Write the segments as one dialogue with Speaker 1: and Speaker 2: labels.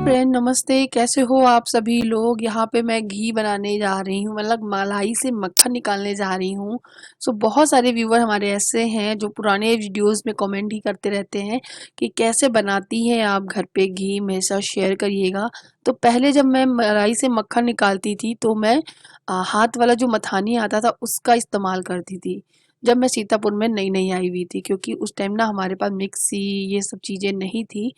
Speaker 1: Friend नमस्ते, कैसे हो आप सभी लोग। यहाँ पे मैं घी बनाने जा रही हूँ, मतलब मलाई से मक्खन निकालने जा रही हूँ। बहुत सारे व्यूवर हमारे ऐसे हैं जो पुराने वीडियोस में कमेंट ही करते रहते हैं कि कैसे बनाती हैं आप घर पे घी, मेरे साथ शेयर करिएगा। तो पहले जब मैं मलाई से मक्खन निकालती थी तो मैं हाथ वाला जो मथानी आता था उसका इस्तेमाल करती थी। जब मैं सीतापुर में नई नई आई हुई थी, क्योंकि उस टाइम ना हमारे पास मिक्सी ये सब चीज़ें नहीं थी।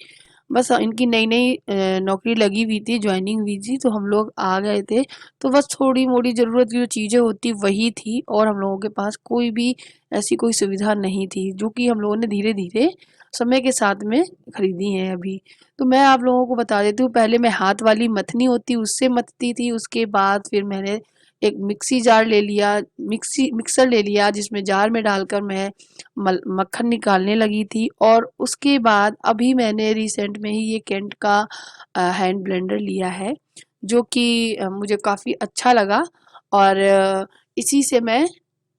Speaker 1: बस इनकी नई नई नौकरी लगी हुई थी, ज्वाइनिंग हुई थी, तो हम लोग आ गए थे। तो बस थोड़ी मोड़ी ज़रूरत की जो चीज़ें होती वही थी, और हम लोगों के पास कोई भी ऐसी कोई सुविधा नहीं थी, जो कि हम लोगों ने धीरे धीरे समय के साथ में खरीदी है अभी। तो मैं आप लोगों को बता देती हूँ, पहले मैं हाथ वाली मथनी होती उससे मथती थी। उसके बाद फिर मैंने एक मिक्सी जार ले लिया, मिक्सर ले लिया, जिसमें जार में डालकर मैं मक्खन निकालने लगी थी। और उसके बाद अभी मैंने रिसेंट में ही ये केंट का हैंड ब्लेंडर लिया है, जो कि मुझे काफ़ी अच्छा लगा। और इसी से मैं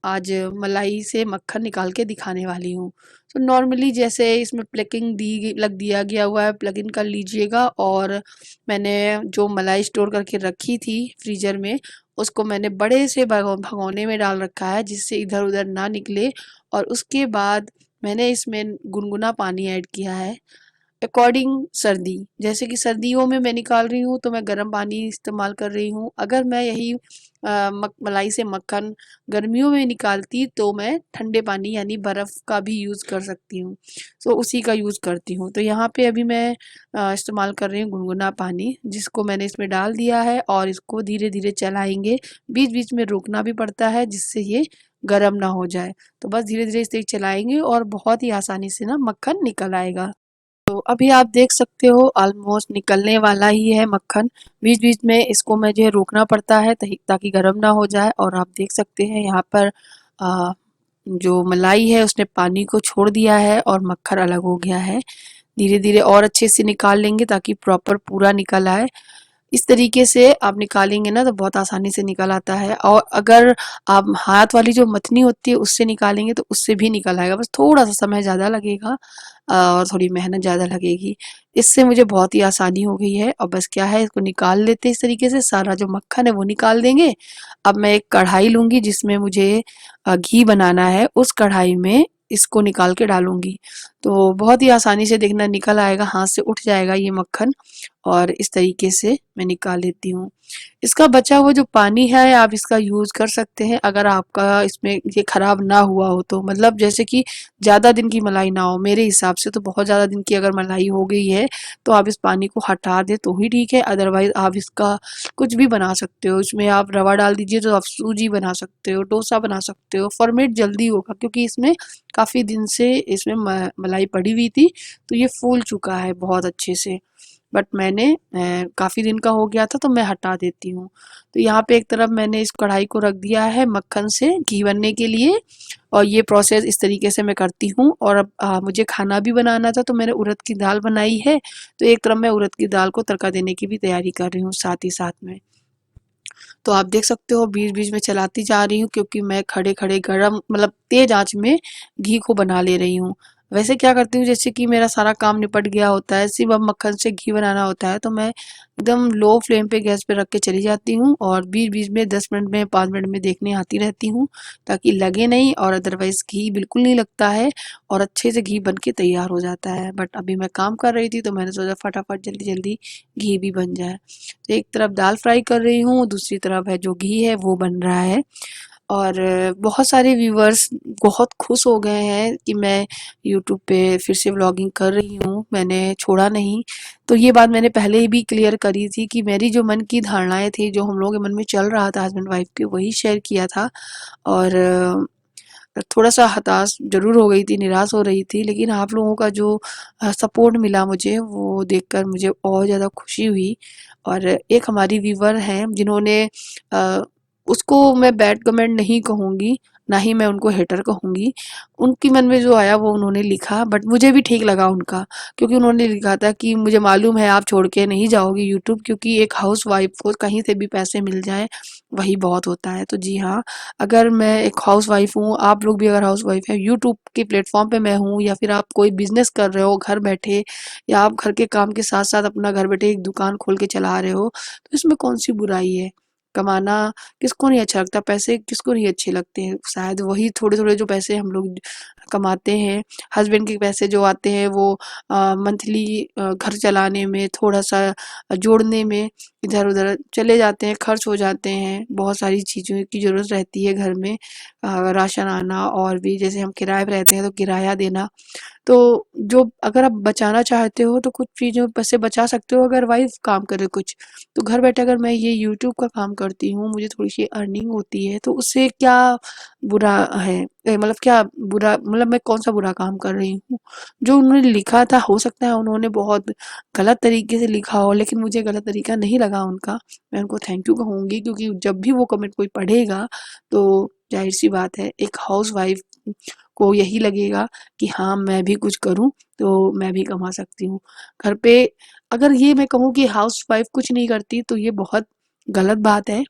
Speaker 1: आज मलाई से मक्खन निकाल के दिखाने वाली हूँ। तो नॉर्मली जैसे इसमें प्लगिंग लग दिया गया हुआ है, प्लग इन कर लीजिएगा। और मैंने जो मलाई स्टोर करके रखी थी फ्रीजर में, उसको मैंने बड़े से भगोने में डाल रखा है, जिससे इधर उधर ना निकले। और उसके बाद मैंने इसमें गुनगुना पानी ऐड किया है अकॉर्डिंग सर्दी। जैसे कि सर्दियों में मैं निकाल रही हूँ तो मैं गर्म पानी इस्तेमाल कर रही हूँ। अगर मैं यही मलाई से मक्खन गर्मियों में निकालती तो मैं ठंडे पानी यानी बर्फ़ का भी यूज़ कर सकती हूँ। उसी का यूज़ करती हूँ। तो यहाँ पे अभी मैं इस्तेमाल कर रही हूँ गुनगुना पानी, जिसको मैंने इसमें डाल दिया है, और इसको धीरे धीरे चलाएंगे। बीच बीच में रोकना भी पड़ता है, जिससे ये गर्म ना हो जाए। तो बस धीरे धीरे इसे चलाएंगे और बहुत ही आसानी से ना मक्खन निकल आएगा। तो अभी आप देख सकते हो ऑलमोस्ट निकलने वाला ही है मक्खन। बीच बीच में इसको मुझे रोकना पड़ता है ताकि गर्म ना हो जाए। और आप देख सकते हैं यहाँ पर आ, जो मलाई है उसने पानी को छोड़ दिया है और मक्खन अलग हो गया है। धीरे धीरे और अच्छे से निकाल लेंगे ताकि प्रॉपर पूरा निकल आए। इस तरीके से आप निकालेंगे ना तो बहुत आसानी से निकल आता है। और अगर आप हाथ वाली जो मथनी होती है उससे निकालेंगे तो उससे भी निकल आएगा, बस थोड़ा सा समय ज़्यादा लगेगा और थोड़ी मेहनत ज़्यादा लगेगी। इससे मुझे बहुत ही आसानी हो गई है। और बस क्या है, इसको निकाल लेते हैं इस तरीके से, सारा जो मक्खन है वो निकाल देंगे। अब मैं एक कढ़ाई लूँगी जिसमें मुझे घी बनाना है, उस कढ़ाई में इसको निकाल के डालूंगी। तो बहुत ही आसानी से देखना निकल आएगा, हाथ से उठ जाएगा ये मक्खन। और इस तरीके से मैं निकाल लेती हूँ। इसका बचा हुआ जो पानी है आप इसका यूज़ कर सकते हैं, अगर आपका इसमें ये ख़राब ना हुआ हो तो। मतलब जैसे कि ज़्यादा दिन की मलाई ना हो, मेरे हिसाब से तो बहुत ज़्यादा दिन की अगर मलाई हो गई है तो आप इस पानी को हटा दें तो ही ठीक है। अदरवाइज़ आप इसका कुछ भी बना सकते हो। इसमें आप रवा डाल दीजिए तो आप सूजी बना सकते हो, डोसा बना सकते हो। फर्मेंट जल्दी होगा क्योंकि इसमें काफ़ी दिन से इसमें मलाई पड़ी हुई थी, तो ये फूल चुका है बहुत अच्छे से। बट मैंने काफ़ी दिन का हो गया था तो मैं हटा देती हूँ। तो यहाँ पे एक तरफ मैंने इस कढ़ाई को रख दिया है मक्खन से घी बनने के लिए। और ये प्रोसेस इस तरीके से मैं करती हूँ। और अब मुझे खाना भी बनाना था तो मैंने उड़द की दाल बनाई है। तो एक तरफ मैं उड़द की दाल को तड़का देने की भी तैयारी कर रही हूँ साथ ही साथ में। तो आप देख सकते हो बीच बीच में चलाती जा रही हूँ, क्योंकि मैं खड़े खड़े गरम मतलब तेज आंच में घी को बना ले रही हूँ। वैसे क्या करती हूँ, जैसे कि मेरा सारा काम निपट गया होता है, सिर्फ अब मक्खन से घी बनाना होता है, तो मैं एकदम लो फ्लेम पे गैस पे रख के चली जाती हूँ। और बीच बीच में 10 मिनट में 5 मिनट में देखने आती रहती हूँ, ताकि लगे नहीं। और अदरवाइज घी बिल्कुल नहीं लगता है और अच्छे से घी बन के तैयार हो जाता है। बट अभी मैं काम कर रही थी तो मैंने सोचा फटाफट जल्दी जल्दी घी भी बन जाए। तो एक तरफ दाल फ्राई कर रही हूँ, दूसरी तरफ है जो घी है वो बन रहा है। और बहुत सारे व्यूवर्स बहुत खुश हो गए हैं कि मैं यूट्यूब पे फिर से व्लॉगिंग कर रही हूँ, मैंने छोड़ा नहीं। तो ये बात मैंने पहले ही भी क्लियर करी थी कि मेरी जो मन की धारणाएं थी, जो हम लोगों के मन में चल रहा था हस्बैंड वाइफ के, वही शेयर किया था। और थोड़ा सा हताश जरूर हो गई थी, निराश हो रही थी, लेकिन आप लोगों का जो सपोर्ट मिला मुझे वो देखकर मुझे और ज़्यादा खुशी हुई। और एक हमारी व्यूवर हैं जिन्होंने अ, उसको मैं बैड कमेंट नहीं कहूँगी, ना ही मैं उनको हेटर कहूँगी। उनकी मन में जो आया वो उन्होंने लिखा, बट मुझे भी ठीक लगा उनका। क्योंकि उन्होंने लिखा था कि मुझे मालूम है आप छोड़ के नहीं जाओगी यूट्यूब, क्योंकि एक हाउस वाइफ को कहीं से भी पैसे मिल जाएं वही बहुत होता है। तो जी हाँ, अगर मैं एक हाउसवाइफ हूँ, आप लोग भी अगर हाउसवाइफ हैं, यूट्यूब के प्लेटफॉर्म पे मैं हूँ, या फिर आप कोई बिजनेस कर रहे हो घर बैठे, या आप घर के काम के साथ साथ अपना घर बैठे एक दुकान खोल के चला रहे हो, तो इसमें कौन सी बुराई है। कमाना किसको नहीं अच्छा लगता, पैसे किसको नहीं अच्छे लगते हैं। शायद वही थोड़े थोड़े जो पैसे हम लोग कमाते हैं, हस्बैंड के पैसे जो आते हैं वो मंथली घर चलाने में, थोड़ा सा जोड़ने में इधर उधर चले जाते हैं, खर्च हो जाते हैं। बहुत सारी चीज़ों की ज़रूरत रहती है घर में, राशन आना, और भी जैसे हम किराए पे रहते हैं तो किराया देना। तो जो अगर आप बचाना चाहते हो तो कुछ चीज़ों पैसे बचा सकते हो अगर वाइफ काम करे कुछ। तो घर बैठे अगर मैं ये यूट्यूब का काम करती हूँ, मुझे थोड़ी-सी अर्निंग होती है, तो उससे क्या बुरा है? मतलब क्या बुरा, मतलब मैं कौन-सा बुरा काम कर रही हूँ? जो उन्होंने लिखा था, हो सकता है उन्होंने बहुत गलत तरीके से लिखा हो, लेकिन मुझे गलत तरीका नहीं लगा उनका। मैं उनको थैंक यू कहूँगी, क्योंकि जब भी वो कमेंट कोई पढ़ेगा तो ज़ाहिर-सी बात है एक हाउसवाइफ को यही लगेगा कि हाँ, मैं भी कुछ करूँ तो मैं भी कमा सकती हूँ। घर पे अगर ये मैं कहूँ कि हाउसवाइफ कुछ नहीं करती तो ये बहुत गलत बात है।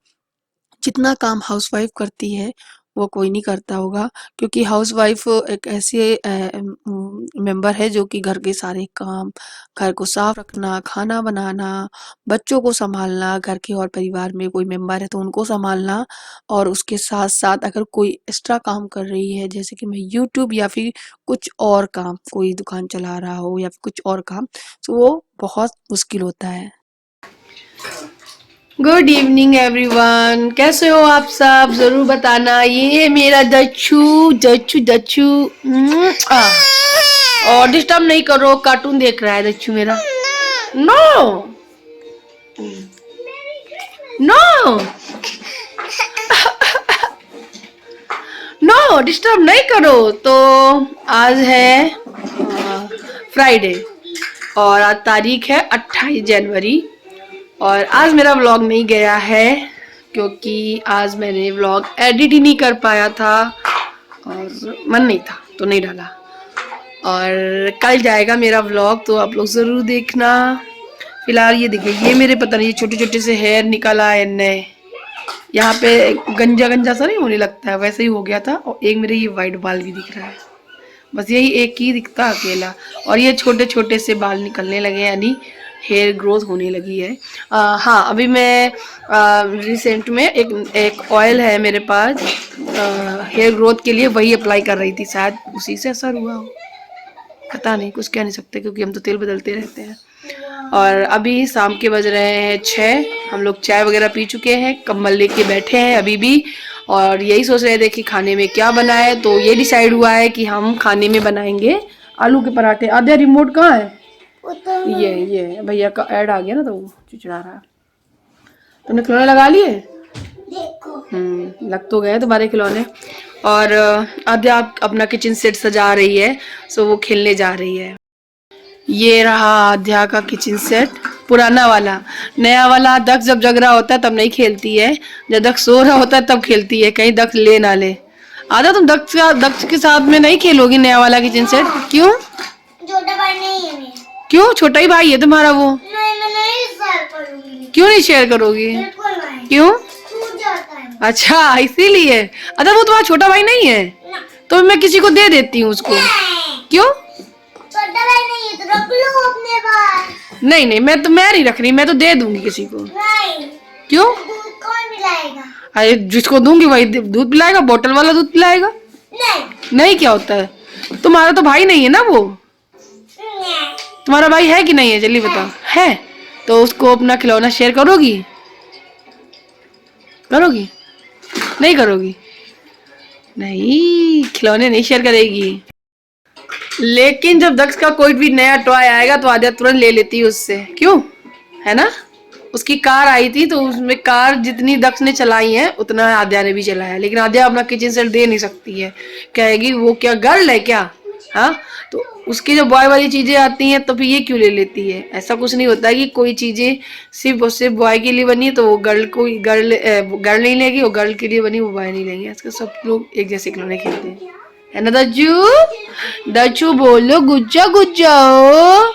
Speaker 1: जितना काम हाउसवाइफ करती है वो कोई नहीं करता होगा, क्योंकि हाउसवाइफ एक ऐसे मेंबर है जो कि घर के सारे काम, घर को साफ रखना, खाना बनाना, बच्चों को संभालना, घर के और परिवार में कोई मेंबर है तो उनको संभालना, और उसके साथ साथ अगर कोई एक्स्ट्रा काम कर रही है, जैसे कि मैं यूट्यूब या फिर कुछ और काम, कोई दुकान चला रहा हो या फिर कुछ और काम, तो वो बहुत मुश्किल होता है। गुड इवनिंग एवरीवन, कैसे हो आप सब, जरूर बताना। ये है मेरा दच्चू दच्चू दच्चू। और डिस्टर्ब नहीं करो, कार्टून देख रहा है दच्चू मेरा। नो नो नो, डिस्टर्ब नहीं करो। तो आज है फ्राइडे और आज तारीख है 28 जनवरी, और आज मेरा व्लॉग नहीं गया है क्योंकि आज मैंने व्लॉग एडिट ही नहीं कर पाया था और मन नहीं था तो नहीं डाला। और कल जाएगा मेरा व्लॉग, तो आप लोग ज़रूर देखना। फिलहाल ये देखिए, ये मेरे पता नहीं छोटे छोटे से हेयर निकला है नए, यहाँ पे गंजा गंजा सा नहीं होने लगता है, वैसे ही हो गया था। और एक मेरे ये वाइट बाल भी दिख रहा है, बस यही एक ही दिखता अकेला। और ये छोटे छोटे से बाल निकलने लगे, यानी हेयर ग्रोथ होने लगी है। हाँ, अभी मैं रिसेंट में एक ऑयल है मेरे पास हेयर ग्रोथ के लिए, वही अप्लाई कर रही थी, शायद उसी से असर हुआ हो, पता नहीं, कुछ कह नहीं सकते क्योंकि हम तो तेल बदलते रहते हैं। और अभी शाम के बज रहे हैं 6, हम लोग चाय वगैरह पी चुके हैं, कंबल लेके बैठे हैं अभी भी, और यही सोच रहे थे कि खाने में क्या बनाए। तो ये डिसाइड हुआ है कि हम खाने में बनाएंगे आलू के पराठे। आधे रिमोट कहाँ है? ये भैया का ऐड आ गया ना तो वो चिचड़ा रहा है। तुमने खिलौने लगा लिए? लग तो गए तुम्हारे खिलौने। और आद्या अपना किचन सेट सजा रही है, सो वो खेलने जा रही है। ये रहा आद्या का किचन सेट, पुराना वाला। नया वाला दक्ष जब जग रहा होता है तब नहीं खेलती है, जब दक्ष सो रहा होता है तब खेलती है, कहीं दक्ष ले ना ले। आद्या तुम दक्ष के साथ में नहीं खेलोगी नया वाला किचन सेट? क्यों? छोटा भाई नहीं है मेरा। क्यों? छोटा ही भाई है तुम्हारा वो। नहीं, मैं नहीं शेयर करूंगी। क्यों नहीं शेयर करोगी? क्यों? अच्छा, इसीलिए। अच्छा, वो तुम्हारा छोटा भाई नहीं है ना। तो मैं किसी को दे देती हूँ उसको। क्यों? छोटा भाई नहीं है तो रख लो अपने पास। नहीं, मैं नहीं रख रही, मैं तो दे दूंगी किसी को। नहीं। क्यों? दूध कौन पिलाएगा? अरे जिसको दूंगी वही दूध पिलाएगा, बोतल वाला दूध पिलाएगा। नहीं क्या होता है? तुम्हारा तो भाई नहीं है ना वो। तुम्हारा भाई है कि नहीं है? जल्दी बताओ। है तो उसको अपना खिलौना शेयर करोगी? करोगी? नहीं करोगी? नहीं, खिलौने नहीं शेयर करेगी। लेकिन जब दक्ष का कोई भी नया टॉय आएगा तो आद्या तुरंत ले लेती है उससे। क्यों? है ना? उसकी कार आई थी तो उसमें कार जितनी दक्ष ने चलाई है उतना आद्या ने भी चलाया, लेकिन आद्या अपना किचन सेट दे नहीं सकती है, कहेगी वो क्या गर्ल है क्या? हाँ, तो उसकी जो बॉय वाली चीजें आती हैं तो फिर ये क्यों ले लेती है? ऐसा कुछ नहीं होता है कि कोई चीजें सिर्फ और सिर्फ बॉय के लिए बनी है तो वो गर्ल नहीं लेगी, वो गर्ल के लिए बनी वो बॉय नहीं लेंगे। आजकल सब लोग एक जैसे खिलौने खेलते हैं, है ना दज्जू? दज्जू बोलो गुच्चा गुच्चा हो,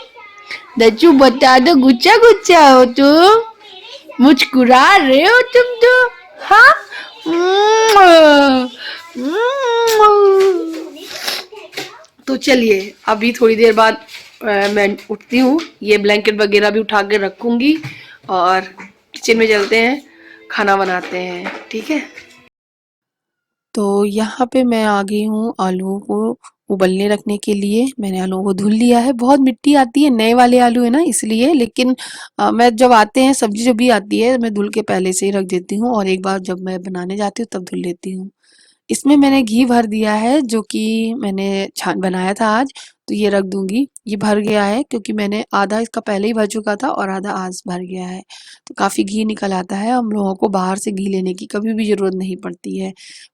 Speaker 1: दज्जू बता दो गुच्चा गुच्चा हो तुम, मुस्कुरा रहे हो तुम तो। हाँ। तो चलिए अभी थोड़ी देर बाद मैं उठती हूँ, ये ब्लैंकेट वगैरह भी उठा के रखूंगी और किचन में चलते हैं, खाना बनाते हैं, ठीक है। तो यहाँ पे मैं आ गई हूँ आलूओं को उबलने रखने के लिए। मैंने आलूओं को धुल लिया है, बहुत मिट्टी आती है, नए वाले आलू है ना इसलिए, लेकिन मैं जब आते हैं सब्जी जब भी आती है मैं धुल के पहले से ही रख देती हूँ और एक बार जब मैं बनाने जाती हूँ तब धुल लेती हूँ। इसमें मैंने घी भर दिया है जो कि मैंने छान बनाया था आज, तो ये रख दूंगी। ये भर गया है क्योंकि मैंने आधा इसका पहले ही भर चुका था और आधा आज भर गया है, तो काफ़ी घी निकल आता है। हम लोगों को बाहर से घी लेने की कभी भी ज़रूरत नहीं पड़ती है।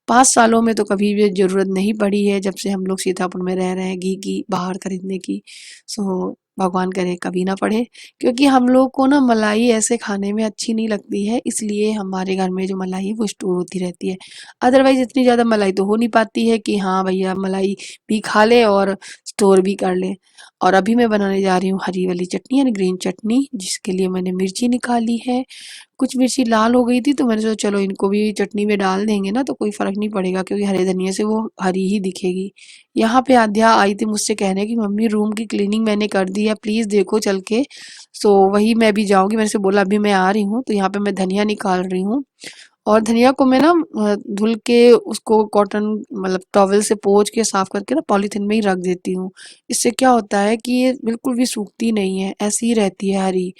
Speaker 1: 5 सालों में तो कभी भी ज़रूरत नहीं पड़ी है जब से हम लोग सीतापुर में रह रहे हैं घी की बाहर खरीदने की। सो भगवान करे कभी ना पड़े, क्योंकि हम लोग को ना मलाई ऐसे खाने में अच्छी नहीं लगती है, इसलिए हमारे घर में जो मलाई है वो स्टोर होती रहती है। अदरवाइज़ इतनी ज़्यादा मलाई तो हो नहीं पाती है कि हाँ भैया मलाई भी खा ले और स्टोर भी कर ले। और अभी मैं बनाने जा रही हूँ हरी वाली चटनी यानी ग्रीन चटनी, जिसके लिए मैंने मिर्ची निकाली है। कुछ मिर्ची लाल हो गई थी तो मैंने सोचा चलो इनको भी चटनी में डाल देंगे ना तो कोई फ़र्क नहीं पड़ेगा, क्योंकि हरे धनिये से वो हरी ही दिखेगी। यहाँ पे आध्या आई थी मुझसे कहने कि मम्मी रूम की क्लीनिंग मैंने कर दी है, प्लीज़ देखो चल के। सो वही मैं भी जाऊँगी, मैंने से बोला अभी मैं आ रही हूँ, तो यहाँ पे मैं धनिया निकाल रही हूँ। और धनिया को मैं ना धुल के उसको कॉटन मतलब टॉवल से पोंछ के साफ करके ना पॉलीथीन में ही रख देती हूँ। इससे क्या होता है कि ये बिल्कुल भी सूखती नहीं है, ऐसी ही रहती है हरी।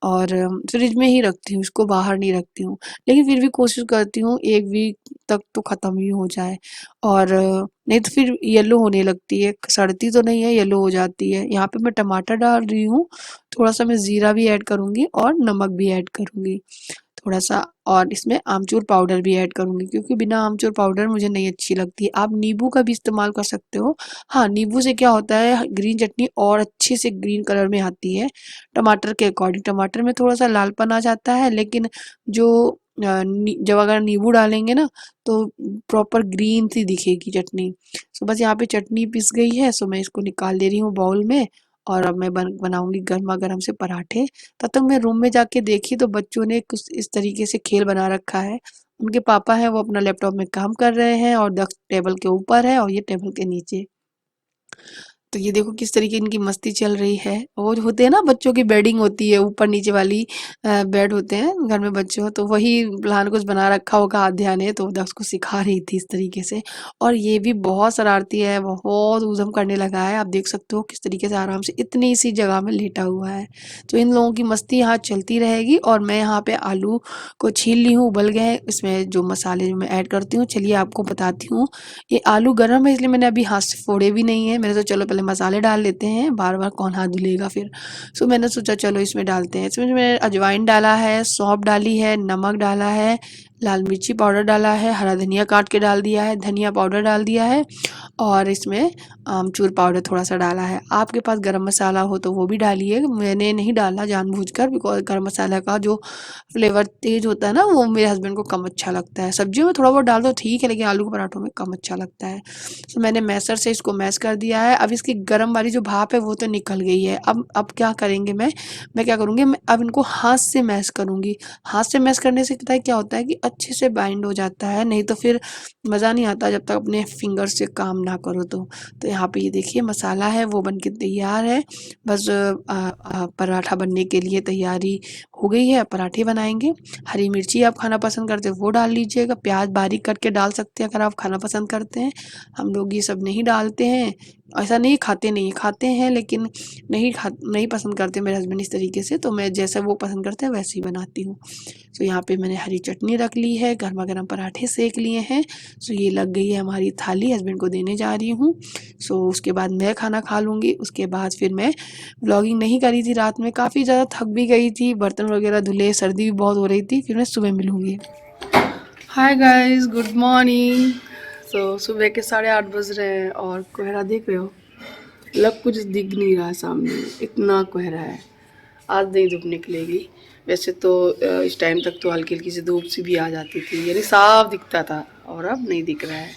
Speaker 1: और फ्रिज में ही रखती हूँ, इसको बाहर नहीं रखती हूँ। लेकिन फिर भी कोशिश करती हूँ 1 वीक तक तो ख़त्म ही हो जाए। और नहीं तो फिर येलो होने लगती है, सड़ती तो नहीं है, येलो हो जाती है। यहाँ पे मैं टमाटर डाल रही हूँ, थोड़ा-सा मैं ज़ीरा भी ऐड करूँगी और नमक भी ऐड करूँगी थोड़ा-सा, और इसमें आमचूर पाउडर भी ऐड करूँगी क्योंकि बिना आमचूर पाउडर मुझे नहीं अच्छी लगती। आप नींबू का भी इस्तेमाल कर सकते हो। हाँ, नींबू से क्या होता है ग्रीन चटनी और अच्छे से ग्रीन कलर में आती है, टमाटर के अकॉर्डिंग। टमाटर में थोड़ा-सा लालपन आ जाता है, लेकिन जो जब अगर नींबू डालेंगे ना तो प्रॉपर ग्रीन सी दिखेगी चटनी। सो बस यहाँ पे चटनी पिस गई है, सो मैं इसको निकाल ले रही हूँ बाउल में और अब मैं बनाऊँगी गरमा-गरम से पराठे। तब तक मैं रूम में जाके देखी तो बच्चों ने कुछ इस तरीके से खेल बना रखा है। उनके पापा हैं वो अपना लैपटॉप में काम कर रहे हैं और डेस्क टेबल के ऊपर है और ये टेबल के नीचे। तो ये देखो किस तरीके इनकी मस्ती चल रही है। और होते हैं ना बच्चों की बेडिंग होती है ऊपर नीचे वाली, बेड होते हैं घर में बच्चे हो तो वही प्लान कुछ बना रखा होगा आध्या ने, तो दक्ष को सिखा रही थी इस तरीके से। और ये भी बहुत शरारती है, बहुत ऊधम करने लगा है। आप देख सकते हो किस तरीके से आराम से इतनी सी जगह में लेटा हुआ है। तो इन लोगों की मस्ती यहाँ चलती रहेगी और मैं यहाँ पे आलू को छील ली हूँ, उबल गए हैं। इसमें जो मसाले जो मैं ऐड करती हूँ चलिए आपको बताती हूँ। ये आलू गरम है इसलिए मैंने अभी हाथ से फोड़े भी नहीं है, मैंने तो चलो पहले मसाले डाल लेते हैं, बार बार कौन हाथ धुलेगा फिर। सो मैंने सोचा चलो इसमें डालते हैं। इसमें मैंने अजवाइन डाला है, सौंफ डाली है, नमक डाला है, लाल मिर्ची पाउडर डाला है, हरा धनिया काट के डाल दिया है, धनिया पाउडर डाल दिया है और इसमें आमचूर पाउडर थोड़ा सा डाला है। आपके पास गरम मसाला हो तो वो भी डालिए, मैंने नहीं डाला जानबूझकर, बिकॉज गरम मसाला का जो फ्लेवर तेज होता है ना वो मेरे हस्बैंड को कम अच्छा लगता है। सब्जियों में थोड़ा बहुत डाल दो ठीक है, लेकिन आलू के पराठों में कम अच्छा लगता है। तो मैंने मैसर से इसको मैश कर दिया है। अब इसकी गर्म वाली जो भाप है वो तो निकल गई है। अब क्या करेंगे, मैं क्या करूँगी, मैं अब इनको हाथ से मैश करूँगी। हाथ से मैश करने से पता है क्या होता है कि अच्छे से बाइंड हो जाता है, नहीं तो फिर मज़ा नहीं आता जब तक अपने फिंगर से काम ना करो तो। तो यहाँ पे ये देखिए मसाला है वो बन के तैयार है। बस पराठा बनने के लिए तैयारी हो गई है, पराठे बनाएंगे। हरी मिर्ची आप खाना पसंद करते हो वो डाल लीजिएगा, प्याज बारीक करके डाल सकते हैं अगर आप खाना पसंद करते हैं। हम लोग ये सब नहीं डालते हैं, ऐसा नहीं खाते नहीं खाते हैं, लेकिन नहीं पसंद करते मेरे हस्बैंड इस तरीके से, तो मैं जैसा वो पसंद करते हैं वैसे ही बनाती हूँ। सो यहाँ पे मैंने हरी चटनी रख ली है, गर्मा गर्म पराठे सेक लिए हैं। सो ये लग गई है हमारी थाली, हस्बैंड को देने जा रही हूँ। सो उसके बाद मैं खाना खा लूँगी। उसके बाद फिर मैं व्लॉगिंग नहीं करी थी रात में, काफ़ी ज़्यादा थक भी गई थी, बर्तन वगैरह धुले, सर्दी भी बहुत हो रही थी। फिर मैं सुबह मिलूँगी। Hi guys, good morning. So सुबह के 8:30 बज रहे हैं और कोहरा देख रहे हो, मतलब कुछ दिख नहीं रहा है सामने, इतना कोहरा है। आज नहीं धूप निकलेगी। वैसे तो इस टाइम तक तो हल्की हल्की सी धूप सी भी आ जाती थी, यानी साफ दिखता था, और अब नहीं दिख रहा है।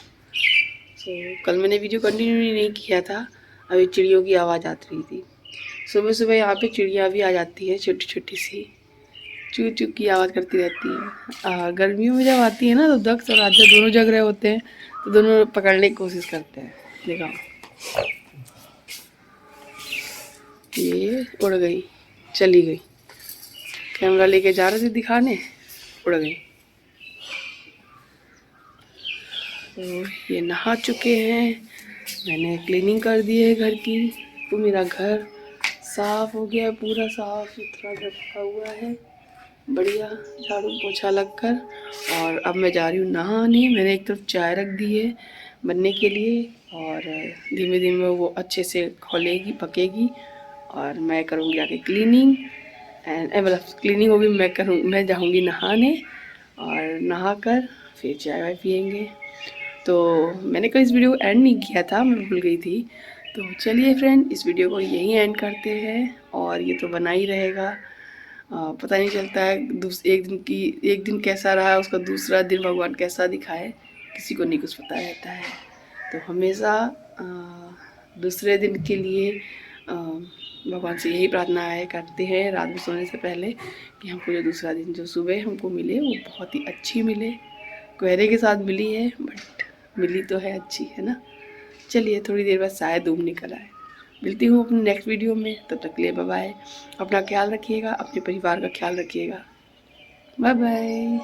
Speaker 1: सो कल मैंने वीडियो कंटिन्यू नहीं किया था, अभी चिड़ियों की आवाज़ आती रही थी। सुबह सुबह यहाँ पे चिड़िया भी आ जाती है छोटी छोटी सी। चू चू की आवाज़ करती रहती है। गर्मियों में जब आती है ना तो दक्ष और राजा दोनों जग रहे होते हैं, तो दोनों पकड़ने की कोशिश करते हैं। देखा, ये उड़ गई, चली गई। कैमरा लेके जा रहे थे दिखाने, उड़ गई। तो ये नहा चुके हैं, मैंने क्लीनिंग कर दी है घर की। तो मेरा घर साफ हो गया, पूरा साफ सुथरा रखा हुआ है, बढ़िया झाड़ू पोछा लगकर। और अब मैं जा रही हूँ नहाने। मैंने एक तरफ चाय रख दी है बनने के लिए, और धीमे धीमे वो अच्छे से खोलेगी, पकेगी, और मैं करूँगी आगे क्लीनिंग। एंड मतलब क्लीनिंग होगी, मैं जाऊँगी नहाने, और नहाकर फिर चाय वाय पियेंगे। तो मैंने कोई इस वीडियो को एंड नहीं किया था, मैं भूल गई थी। तो चलिए फ्रेंड, इस वीडियो को यहीं एंड करते हैं, और ये तो बना ही रहेगा। पता नहीं चलता है एक दिन कैसा रहा, उसका दूसरा दिन भगवान कैसा दिखाए, किसी को नहीं कुछ पता रहता है। तो हमेशा दूसरे दिन के लिए भगवान से यही प्रार्थना है, करते हैं रात में सोने से पहले, कि हमको जो दूसरा दिन जो सुबह हमको मिले वो बहुत ही अच्छी मिले। कोहरे के साथ मिली है बट मिली तो है अच्छी, है ना। चलिए थोड़ी देर बाद शायद धूप निकल आए। मिलती हूँ अपने नेक्स्ट वीडियो में, तब तक के लिए बाय बाय। अपना ख्याल रखिएगा, अपने परिवार का ख्याल रखिएगा। Bye bye.